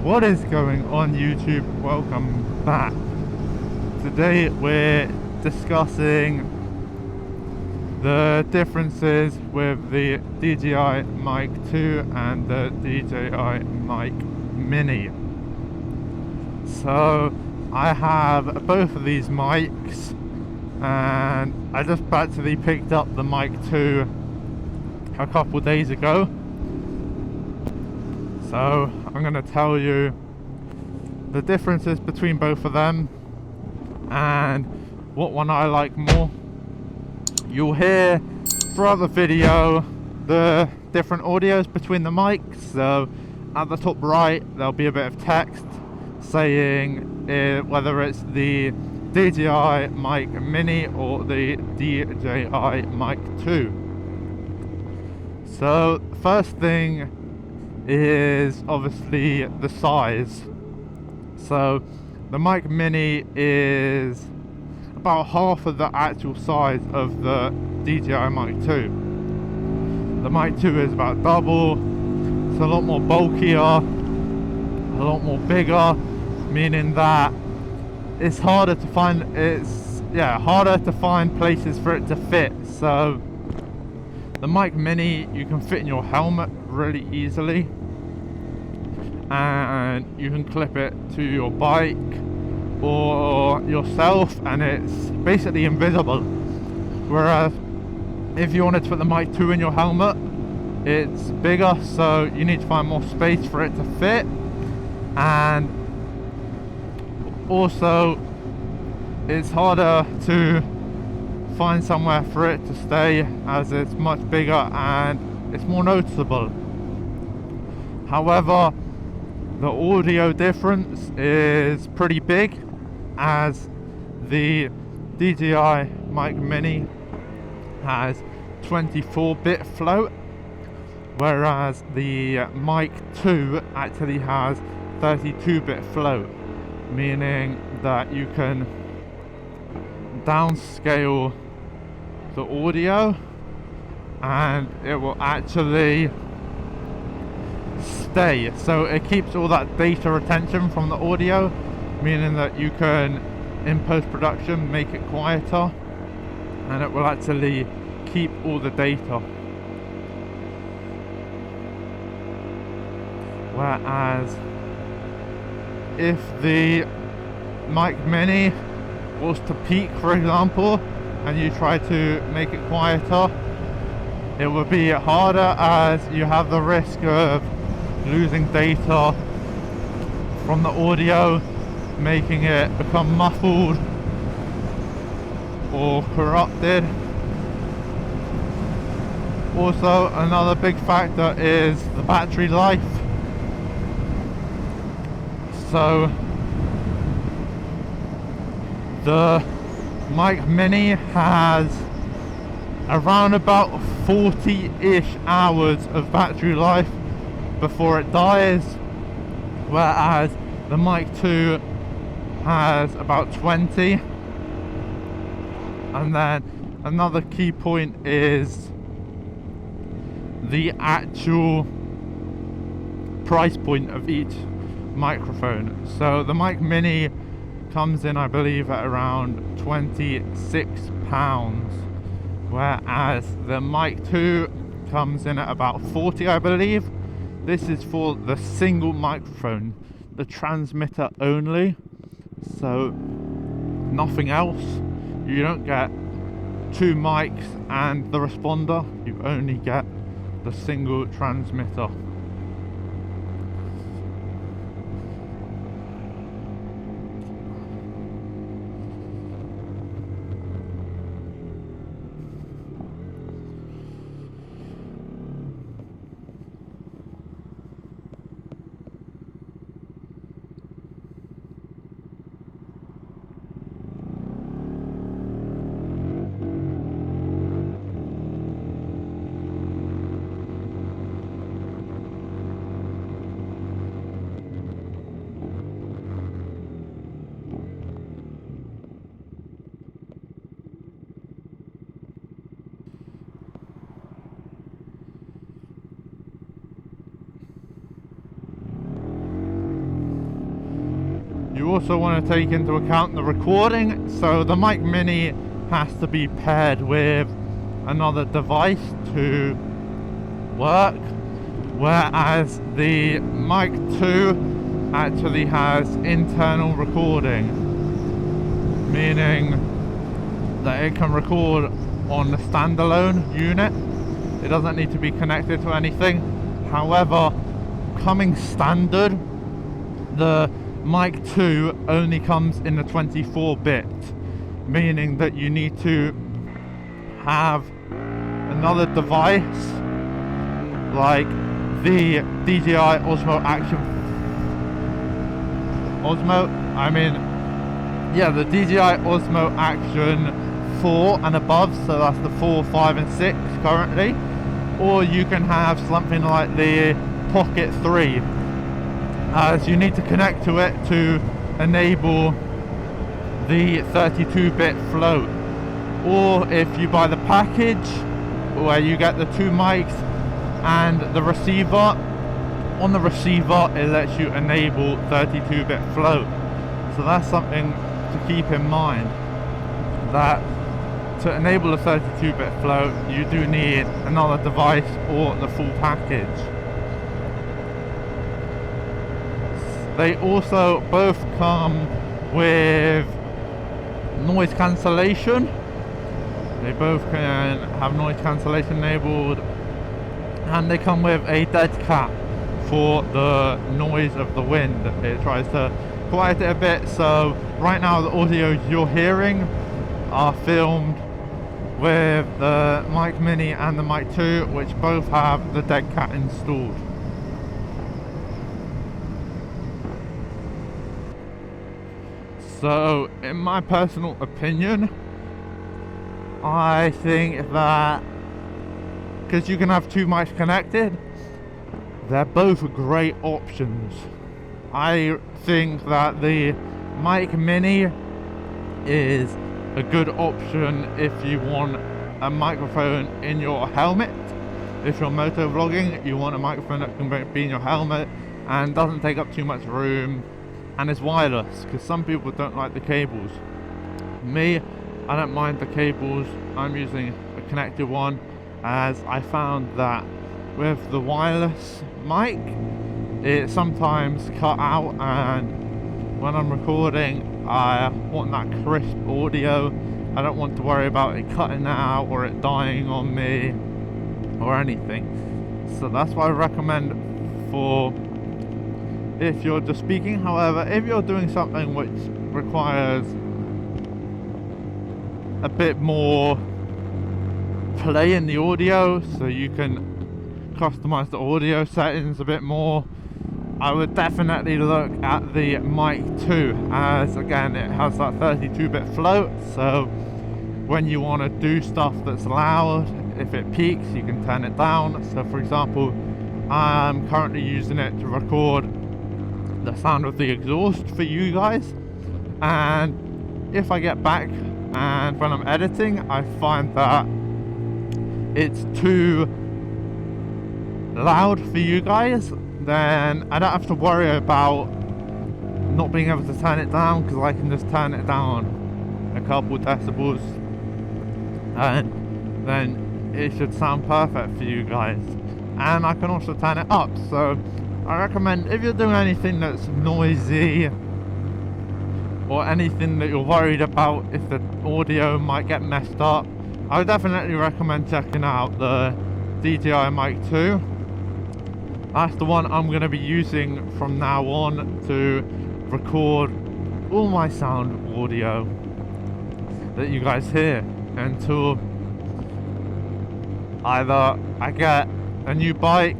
What is going on YouTube? Welcome back. Today we're discussing the differences with the DJI Mic 2 and the DJI Mic Mini. So I have both of these mics and I just actually picked up the Mic 2 a couple days ago. So I'm going to tell you the differences between both of them and what one I like more. You'll hear throughout the video the different audios between the mics. So at the top right there'll be a bit of text saying whether it's the DJI Mic Mini or the DJI Mic 2. So first thing is obviously the size. So the Mic Mini is about half of the actual size of the DJI Mic 2. The Mic 2 is about double. It's a lot more bulkier, a lot more bigger, meaning that it's harder to find places for it to fit. So the Mic Mini you can fit in your helmet really easily, and you can clip it to your bike or yourself and it's basically invisible. Whereas if you wanted to put the Mic 2 in your helmet, it's bigger, so you need to find more space for it to fit, and also it's harder to find somewhere for it to stay as it's much bigger and it's more noticeable. However, the audio difference is pretty big, as the DJI Mic Mini has 24-bit float, whereas the Mic 2 actually has 32-bit float, meaning that you can downscale the audio and it will actually stay, so it keeps all that data retention from the audio, meaning that you can in post-production make it quieter and it will actually keep all the data. Whereas if the Mic Mini was to peak, for example, and you try to make it quieter, it would be harder, as you have the risk of losing data from the audio, making it become muffled or corrupted. Also, another big factor is the battery life. So the Mic Mini has around about 40-ish hours of battery life before it dies, whereas the Mic 2 has about 20. And then another key point is the actual price point of each microphone. So the Mic Mini comes in, I believe, at around £26, whereas the Mic 2 comes in at about 40, I believe. This is for the single microphone, the transmitter only, so nothing else. You don't get two mics and the responder, you only get the single transmitter. You also want to take into account the recording, so the Mic Mini has to be paired with another device to work, whereas the Mic 2 actually has internal recording, meaning that it can record on the standalone unit. It doesn't need to be connected to anything. However, coming standard, the Mic 2 only comes in the 24-bit, meaning that you need to have another device like the DJI Osmo Action the DJI Osmo Action 4 and above, so that's the 4, 5 and 6 currently, or you can have something like the Pocket 3, as you need to connect to it to enable the 32-bit float. Or if you buy the package where you get the 2 mics and the receiver, on the receiver it lets you enable 32-bit float. So that's something to keep in mind, that to enable a 32-bit float you do need another device or the full package. They also both come with noise cancellation. They both can have noise cancellation enabled, and they come with a dead cat for the noise of the wind. It tries to quiet it a bit, so right now the audio you're hearing are filmed with the Mic Mini and the Mic 2, which both have the dead cat installed. So in my personal opinion, I think that because you can have 2 mics connected, they're both great options. I think that the Mic Mini is a good option if you want a microphone in your helmet. If you're moto vlogging, you want a microphone that can be in your helmet and doesn't take up too much room and is wireless, because some people don't like the cables. Me, I don't mind the cables. I'm using a connected one, as I found that with the wireless mic it sometimes cut out, and when I'm recording I want that crisp audio. I don't want to worry about it cutting out or it dying on me or anything. So that's what I recommend for if you're just speaking. However, if you're doing something which requires a bit more play in the audio, so you can customize the audio settings a bit more, I would definitely look at the Mic 2, as again it has that 32-bit float, so when you want to do stuff that's loud, if it peaks you can turn it down. So for example, I'm currently using it to record the sound of the exhaust for you guys, and if I get back and when I'm editing I find that it's too loud for you guys, then I don't have to worry about not being able to turn it down, because I can just turn it down a couple decibels and then it should sound perfect for you guys. And I can also turn it up, so I recommend if you're doing anything that's noisy or anything that you're worried about if the audio might get messed up, I would definitely recommend checking out the DJI Mic 2. That's the one I'm going to be using from now on to record all my sound audio that you guys hear, until either I get a new bike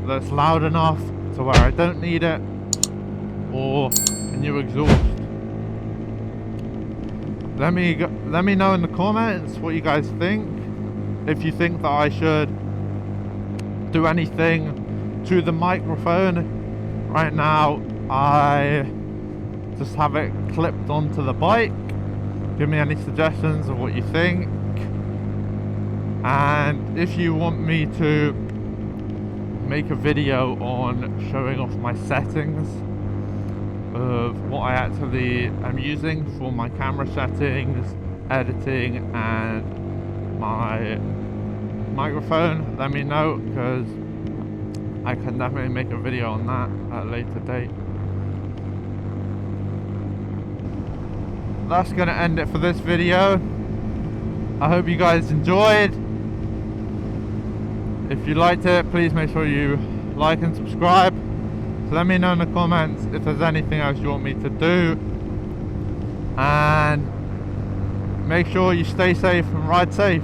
that's loud enough to where I don't need it, or a new exhaust. Let me know in the comments what you guys think. If you think that I should do anything to the microphone. Right now I just have it clipped onto the bike. Give me any suggestions of what you think, and if you want me to make a video on showing off my settings, of what I actually am using for my camera settings, editing, and my microphone, let me know, because I can definitely make a video on that at a later date. That's gonna end it for this video. I hope you guys enjoyed. If you liked it, please make sure you like and subscribe. So let me know in the comments if there's anything else you want me to do, and make sure you stay safe and ride safe.